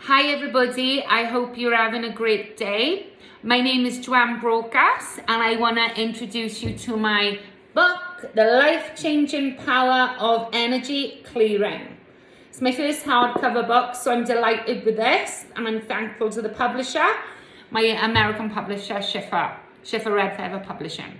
Hi everybody, I hope you're having a great day. My name is Joanne Brocas and I want to introduce you to my book, The Life-Changing Power of Energy Clearing. It's my first hardcover book, so I'm delighted with this and I'm thankful to the publisher, my American publisher, Schiffer Red Feather Publishing.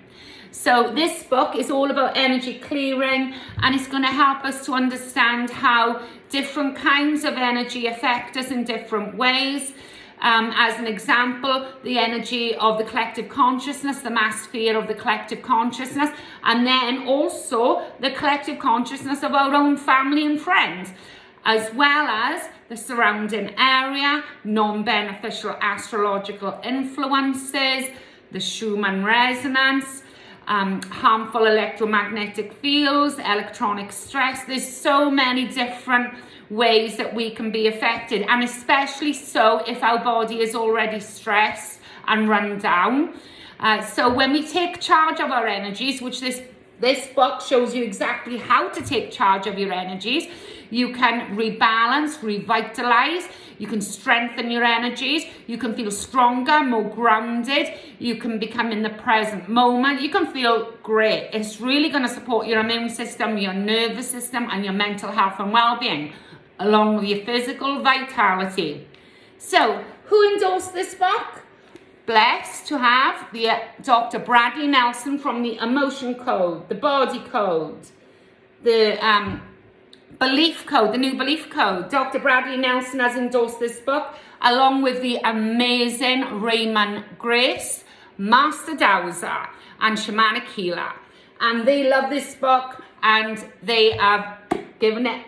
So this book is all about energy clearing, and it's going to help us to understand how different kinds of energy affect us in different ways. As an example, the energy of the collective consciousness, the mass sphere of the collective consciousness, and then also the collective consciousness of our own family and friends, as well as the surrounding area, non-beneficial astrological influences, the Schumann resonance, harmful electromagnetic fields, electronic stress. There's so many different ways that we can be affected, and especially so if our body is already stressed and run down. So when we take charge of our energies, which this book shows you exactly how to take charge of your energies, you can rebalance, revitalize, you can strengthen your energies, you can feel stronger, more grounded, you can become in the present moment, you can feel great. It's really going to support your immune system, your nervous system, and your mental health and well-being, along with your physical vitality. So, who endorsed this book? Blessed to have the Dr. Bradley Nelson from the Emotion Code, the Body Code, the Belief Code, the New Belief Code. Dr. Bradley Nelson has endorsed this book, along with the amazing Raymond Grace, Master Dowser, and Shamanic Healer. And they love this book, and they have given it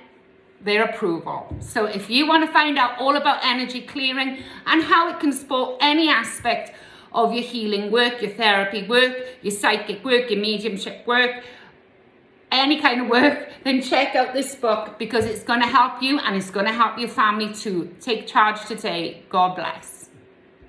their approval. So if you want to find out all about energy clearing and how it can support any aspect of your healing work, your therapy work, your psychic work, your mediumship work, any kind of work, then check out this book, because it's going to help you and it's going to help your family too. Take charge today. God bless.